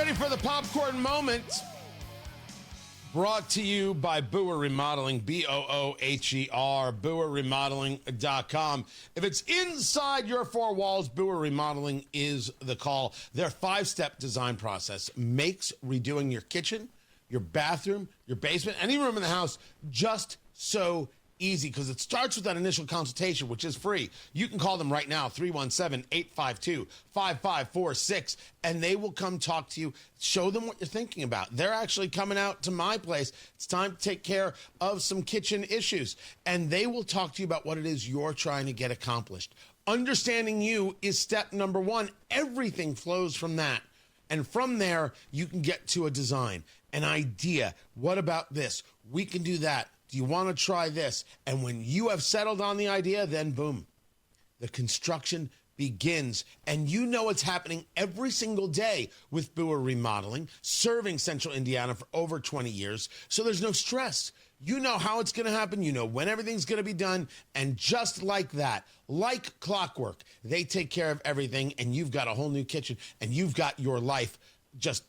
ready for the popcorn moment? Brought to you by Booher Remodeling, B-O-O-H-E-R, BooherRemodeling.com. If it's inside your four walls, Booher Remodeling is the call. Their 5-step design process makes redoing your kitchen, your bathroom, your basement, any room in the house just so easy, because it starts with that initial consultation, which is free. You can call them right now, 317-852-5546, and they will come talk to you, show them what you're thinking about. They're actually coming out to my place. It's time to take care of some kitchen issues, and they will talk to you about what it is you're trying to get accomplished. Understanding you is step number one. Everything flows from that. And from there, you can get to a design, an idea. What about this? We can do that. Do you want to try this? And when you have settled on the idea, then boom, the construction begins. And you know it's happening every single day with Booher Remodeling, serving Central Indiana for over 20 years. So there's no stress. You know how it's going to happen. You know when everything's going to be done. And just like that, like clockwork, they take care of everything. And you've got a whole new kitchen. And you've got your life just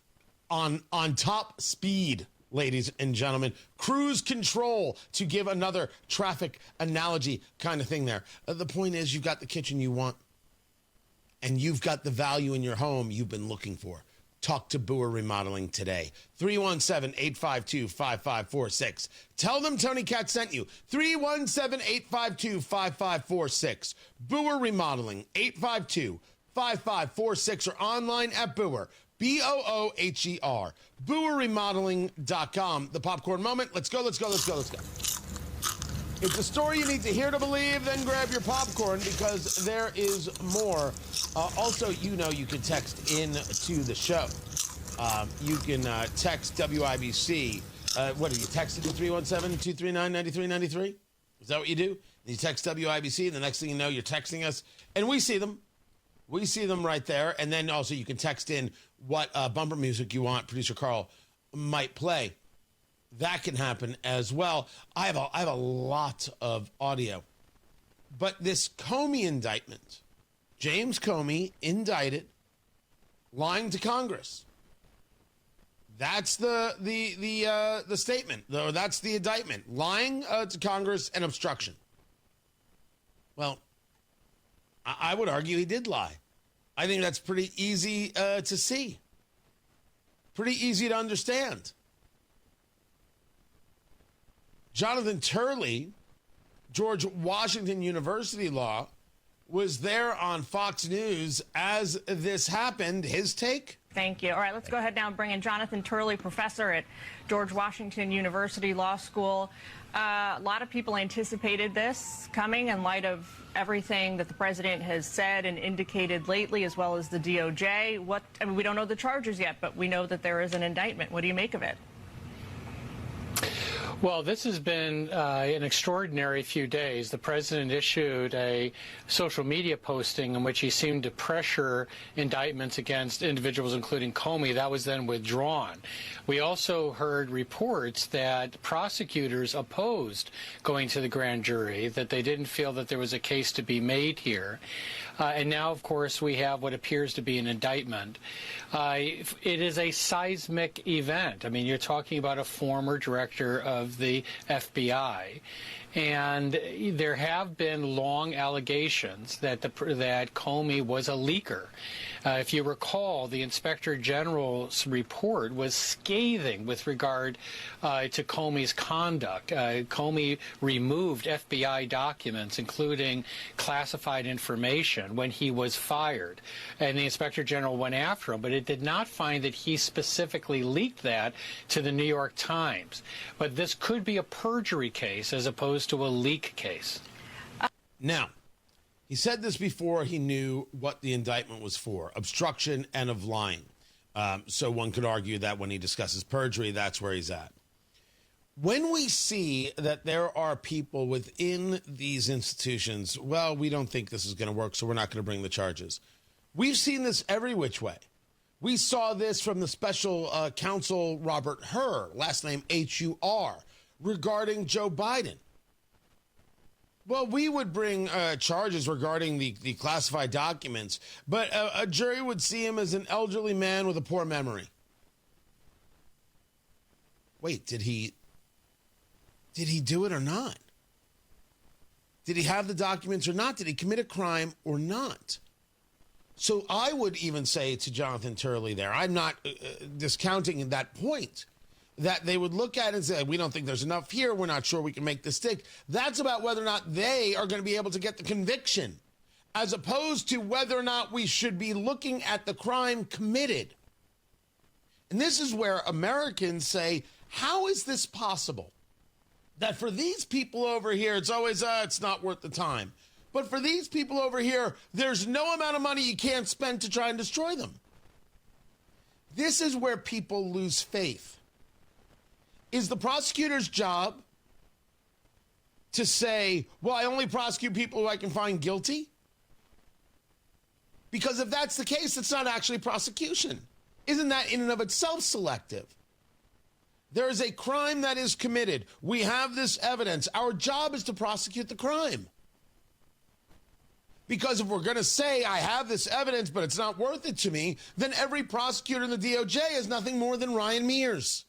on top speed. Ladies and gentlemen, cruise control, to give another traffic analogy kind of thing there. The point is, you've got the kitchen you want, and you've got the value in your home you've been looking for. Talk to Booher Remodeling today. 317-852-5546. Tell them Tony Katz sent you. 317-852-5546. Booher Remodeling, 852-5546, or online at Booher. B-O-O-H-E-R. BooherRemodeling.com. The popcorn moment. Let's go. It's a story you need to hear to believe, then grab your popcorn, because there is more. Also, you can text in to the show. You can text WIBC. What do you text it to 317-239-9393? Is that what you do? And you text WIBC, and the next thing you know, you're texting us, and we see them. We see them right there. And then also you can text in what bumper music you want producer Carl might play. That can happen as well. I have a lot of audio. But this Comey indictment, James Comey indicted, lying to Congress. That's the statement. That's the indictment. Lying to Congress and obstruction. Well, I would argue he did lie. I think that's pretty easy to see. Pretty easy to understand. Jonathan Turley, George Washington University Law, was there on Fox News as this happened. His take? Thank you. All right, let's go ahead now and bring in Jonathan Turley, professor at George Washington University Law School. A lot of people anticipated this coming in light of everything that the president has said and indicated lately, as well as the DOJ. We don't know the charges yet, but we know that there is an indictment. What do you make of it? Well, this has been an extraordinary few days. The president issued a social media posting in which he seemed to pressure indictments against individuals, including Comey. That was then withdrawn. We also heard reports that prosecutors opposed going to the grand jury, that they didn't feel that there was a case to be made here. And now, of course, we have what appears to be an indictment. It is a seismic event. I mean, you're talking about a former director of the FBI. And there have been long allegations that Comey was a leaker. If you recall, the Inspector General's report was scathing with regard to Comey's conduct. Comey removed FBI documents, including classified information, when he was fired. And the Inspector General went after him, but it did not find that he specifically leaked that to the New York Times. But this could be a perjury case as opposed to a leak case. Now, he said this before he knew what the indictment was for, obstruction and of lying. So one could argue that when he discusses perjury, that's where he's at. When we see that there are people within these institutions, well, we don't think this is going to work, so we're not going to bring the charges. We've seen this every which way. We saw this from the special counsel Robert Hur, last name H-U-R, regarding Joe Biden. Well, we would bring charges regarding the classified documents, but a jury would see him as an elderly man with a poor memory. wait, did he do it or not? Did he have the documents or not? Did he commit a crime or not? So I would even say to Jonathan Turley there, I'm not discounting that point, that they would look at it and say, we don't think there's enough here. We're not sure we can make this stick. That's about whether or not they are going to be able to get the conviction, as opposed to whether or not we should be looking at the crime committed. And this is where Americans say, how is this possible? That for these people over here, it's always, it's not worth the time. But for these people over here, there's no amount of money you can't spend to try and destroy them. This is where people lose faith. Is the prosecutor's job to say, well, I only prosecute people who I can find guilty? Because if that's the case, it's not actually prosecution. Isn't that in and of itself selective? There is a crime that is committed. We have this evidence. Our job is to prosecute the crime. Because if we're going to say, I have this evidence, but it's not worth it to me, then every prosecutor in the DOJ is nothing more than Ryan Mears.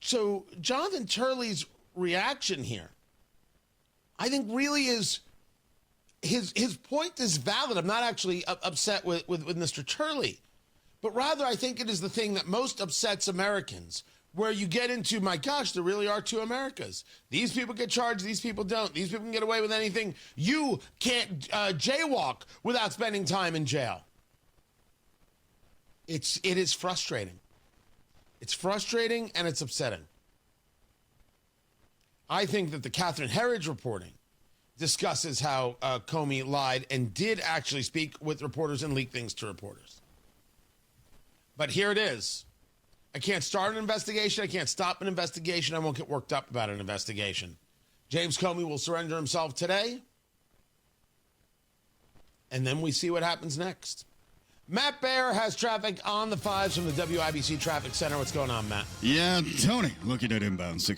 So Jonathan Turley's reaction here, I think really is, his point is valid. I'm not actually upset with Mr. Turley, but rather I think it is the thing that most upsets Americans, where you get into, my gosh, there really are two Americas. These people get charged, these people don't. These people can get away with anything. You can't jaywalk without spending time in jail. It is frustrating. It's frustrating and it's upsetting. I think that the Catherine Herridge reporting discusses how Comey lied and did actually speak with reporters and leak things to reporters. But here it is. I can't start an investigation. I can't stop an investigation. I won't get worked up about an investigation. James Comey will surrender himself today. And then we see what happens next. Matt Baer has traffic on the 5s from the WIBC Traffic Center. What's going on, Matt? Yeah, Tony, looking at inbound 6.